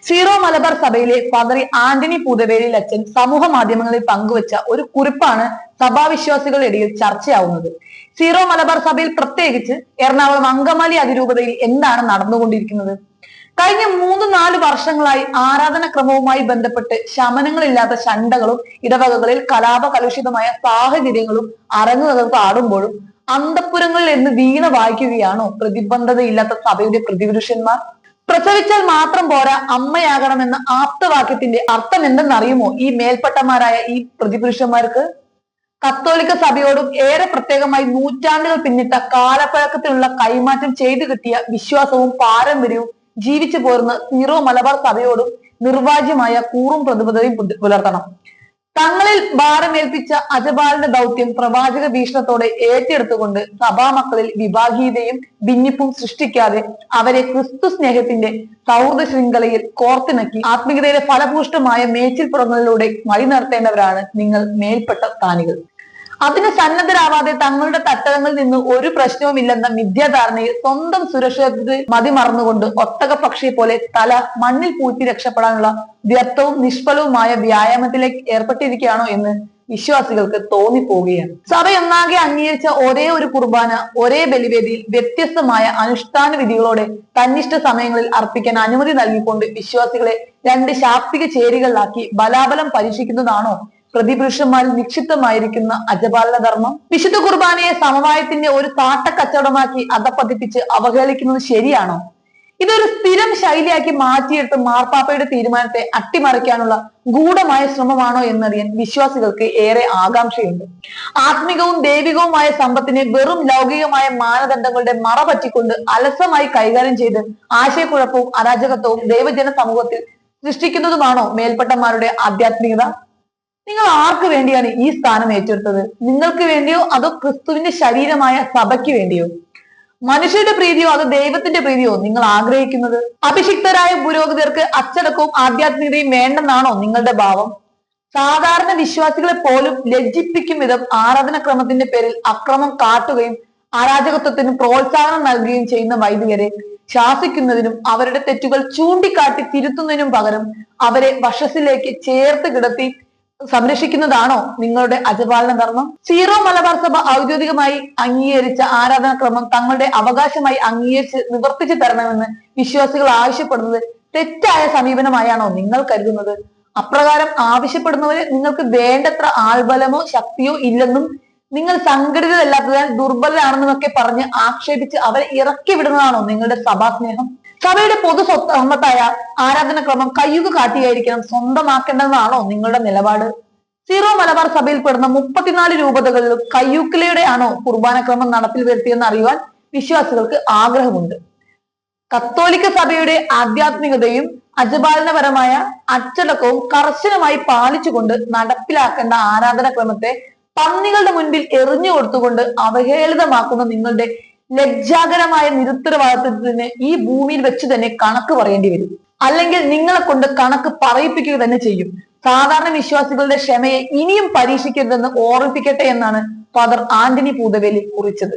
Zero Malabar സഭയിലെ father Antony Poothavelil അച്ഛൻ സമൂഹ മാധ്യമങ്ങളിൽ പങ്കുവച്ച ഒരു കുറിപ്പാണ് സഭാവിശ്വാസികളുടെ ഇടയിൽ ചർച്ചയാവുന്നത്. സീറോ മലബാർ സഭയിൽ, പ്രത്യേകിച്ച് എറണാകുളം അങ്കമാലി അതിരൂപതയിൽ എന്താണ് നടന്നുകൊണ്ടിരിക്കുന്നത്? കഴിഞ്ഞ 3-4 വർഷങ്ങളായി ആരാധനക്രമവുമായി ബന്ധപ്പെട്ട് ശമനങ്ങളില്ലാത്ത ശണ്ടകളും ഇടവകകളിൽ കലാപ കലുഷിതമായ സാഹചര്യങ്ങളും അരങ്ങുതകർത്ത് ആടുമ്പോഴും അന്തഃപുരങ്ങളിൽ എന്ന് വീണ വായിക്കുകയാണോ പ്രതിബദ്ധതയില്ലാത്ത സഭയുടെ പ്രതിപുരുഷന്മാർ? പ്രസവിച്ചാൽ മാത്രം പോരാ, അമ്മയാകണമെന്ന ആപ്തവാക്യത്തിന്റെ അർത്ഥം എന്തെന്നറിയുമോ ഈ മേൽപ്പെട്ടമാരായ ഈ പ്രതിപുരുഷന്മാർക്ക്? കത്തോലിക്ക സഭയോടും ഏറെ പ്രത്യേകമായി നൂറ്റാണ്ടുകൾ പിന്നിട്ട കാലപ്പഴക്കത്തിലുള്ള കൈമാറ്റം ചെയ്തു കിട്ടിയ വിശ്വാസവും പാരമ്പര്യവും ജീവിച്ചു പോരുന്ന സീറോ മലബാർ സഭയോടും നിർവാജ്യമായ കൂറും പ്രതിബദ്ധതയും പുലർത്തണം. തങ്ങളിൽ ഭാരമേൽപ്പിച്ച അജപാലന്റെ ദൗത്യം പ്രവാചക വീക്ഷണത്തോടെ ഏറ്റെടുത്തുകൊണ്ട് സഭാമക്കളിൽ വിഭാഗീയതയും ഭിന്നിപ്പും സൃഷ്ടിക്കാതെ അവരെ ക്രിസ്തു സ്നേഹത്തിന്റെ സൗഹൃദ ശൃംഖലയിൽ കോർത്തിണക്കി ആത്മീയതയുടെ ഫലഭൂഷ്ടമായ മേച്ചിൽപ്പുറങ്ങളിലൂടെ വഴി നടത്തേണ്ടവരാണ് നിങ്ങൾ മേൽപ്പെട്ട സ്ഥാനികൾ. അതിന് സന്നദ്ധരാവാതെ തങ്ങളുടെ തട്ടകങ്ങളിൽ നിന്ന് ഒരു പ്രശ്നവുമില്ലെന്ന മിഥ്യാധാരണയിൽ സ്വന്തം സുരക്ഷിതത്വത്തിൽ മതിമറന്നുകൊണ്ട് ഒട്ടകപക്ഷിയെ പോലെ തല മണ്ണിൽ പൂഴ്ത്തി രക്ഷപ്പെടാനുള്ള വ്യർത്ഥവും നിഷ്ഫലവുമായ വ്യായാമത്തിലേക്ക് ഏർപ്പെട്ടിരിക്കുകയാണോ എന്ന് വിശ്വാസികൾക്ക് തോന്നിപ്പോവുകയാണ്. സഭയൊന്നാകെ അംഗീകരിച്ച ഒരേ ഒരു കുർബാന ഒരേ ബലിവേദിയിൽ വ്യത്യസ്തമായ അനുഷ്ഠാന വിധികളോടെ തന്നിഷ്ട സമയങ്ങളിൽ അർപ്പിക്കാൻ അനുമതി നൽകിക്കൊണ്ട് വിശ്വാസികളെ 2 ശാക്തിക ചേരികളിലാക്കി ബലാബലം പരീക്ഷിക്കുന്നതാണോ പ്രതിപുരുഷന്മാരിൽ നിക്ഷിപ്തമായിരിക്കുന്ന അജപാലന ധർമ്മം? വിശുദ്ധ കുർബാനയെ സമവായത്തിന്റെ ഒരു താട്ടക്കച്ചവടമാക്കി അധപ്പതിപ്പിച്ച് അവഹേളിക്കുന്നത് ശരിയാണോ? ഇതൊരു സ്ഥിരം ശൈലിയാക്കി മാറ്റിയെടുത്ത് മാർപ്പാപ്പയുടെ തീരുമാനത്തെ അട്ടിമറിക്കാനുള്ള ഗൂഢമായ ശ്രമമാണോ എന്നറിയാൻ വിശ്വാസികൾക്ക് ഏറെ ആകാംക്ഷയുണ്ട്. ആത്മികവും ദൈവികവുമായ സമ്പത്തിനെ വെറും ലൗകികമായ മാനദണ്ഡങ്ങളുടെ മറ പറ്റിക്കൊണ്ട് അലസമായി കൈകാര്യം ചെയ്ത് ആശയക്കുഴപ്പവും അരാജകത്വവും ദൈവജന സമൂഹത്തിൽ സൃഷ്ടിക്കുന്നതുമാണോ മേൽപ്പെട്ടമാരുടെ ആധ്യാത്മികത? നിങ്ങൾ ആർക്ക് വേണ്ടിയാണ് ഈ സ്ഥാനം ഏറ്റെടുത്തത്? നിങ്ങൾക്ക് വേണ്ടിയോ അതോ ക്രിസ്തുവിന്റെ ശരീരമായ സഭയ്ക്ക് വേണ്ടിയോ? മനുഷ്യരുടെ പ്രീതിയോ അതോ ദൈവത്തിന്റെ പ്രീതിയോ നിങ്ങൾ ആഗ്രഹിക്കുന്നത്? അഭിഷിക്തരായ പുരോഹിതർക്ക് അച്ചടക്കവും ആധ്യാത്മികതയും വേണ്ടെന്നാണോ നിങ്ങളുടെ ഭാവം? സാധാരണ വിശ്വാസികളെ പോലും ലജ്ജിപ്പിക്കും വിധം ആരാധനക്രമത്തിന്റെ പേരിൽ അക്രമം കാട്ടുകയും അരാജകത്വത്തിന് പ്രോത്സാഹനം നൽകുകയും ചെയ്യുന്ന വൈദികരെ ശാസിക്കുന്നതിനും അവരുടെ തെറ്റുകൾ ചൂണ്ടിക്കാട്ടി തിരുത്തുന്നതിനും പകരം അവരെ വശസ്സിലേക്ക് ചേർത്ത് കിടത്തി സംരക്ഷിക്കുന്നതാണോ നിങ്ങളുടെ അജപാലന ധർമ്മം? സീറോ മലബാർ സഭ ഔദ്യോഗികമായി അംഗീകരിച്ച ആരാധനാക്രമം തങ്ങളുടെ അവകാശമായി അംഗീകരിച്ച് നിവർത്തിച്ചു തരണമെന്ന് വിശ്വാസികൾ ആവശ്യപ്പെടുന്നത് തെറ്റായ സമീപനമായാണോ നിങ്ങൾ കരുതുന്നത്? അപ്രകാരം ആവശ്യപ്പെടുന്നവരെ നിങ്ങൾക്ക് വേണ്ടത്ര ആൾബലമോ ശക്തിയോ ഇല്ലെന്നും നിങ്ങൾ സംഘടിതരല്ലാത്തതിനാൽ ദുർബലരാണെന്നുമൊക്കെ പറഞ്ഞ് ആക്ഷേപിച്ച് അവരെ ഇറക്കി വിടുന്നതാണോ നിങ്ങളുടെ സഭാസ്നേഹം? സഭയുടെ പൊതു സമ്പത്തായ ആരാധനക്രമം കയ്യുക കാട്ടിയായിരിക്കണം സ്വന്തമാക്കേണ്ടതാണോ നിങ്ങളുടെ നിലപാട്? സീറോ മലബാർ സഭയിൽ പെടുന്ന 34 രൂപതകളിലും കയ്യൂക്കിലയുടെ ആണോ കുർബാനക്രമം നടപ്പിൽ വരുത്തിയെന്ന് അറിയുവാൻ വിശ്വാസികൾക്ക് ആഗ്രഹമുണ്ട്. കത്തോലിക്ക സഭയുടെ ആധ്യാത്മികതയും അജപാലനപരമായ അച്ചടക്കവും കർശനമായി പാലിച്ചുകൊണ്ട് നടപ്പിലാക്കേണ്ട ആരാധനാക്രമത്തെ പന്നികളുടെ മുൻപിൽ എറിഞ്ഞു കൊടുത്തുകൊണ്ട് അവഹേളിതമാക്കുന്ന നിങ്ങളുടെ ലജ്ജാകരമായ നിരുത്തരവാദിത്വത്തിന് ഈ ഭൂമിയിൽ വെച്ച് തന്നെ കണക്ക് പറയേണ്ടി വരും. അല്ലെങ്കിൽ നിങ്ങളെ കൊണ്ട് കണക്ക് പറയിപ്പിക്കുക തന്നെ ചെയ്യും. സാധാരണ വിശ്വാസികളുടെ ക്ഷമയെ ഇനിയും പരീക്ഷിക്കരുതെന്ന് ഓർമ്മിപ്പിക്കട്ടെ എന്നാണ് ഫാദർ ആന്റണി പൂതവേലി കുറിച്ചത്.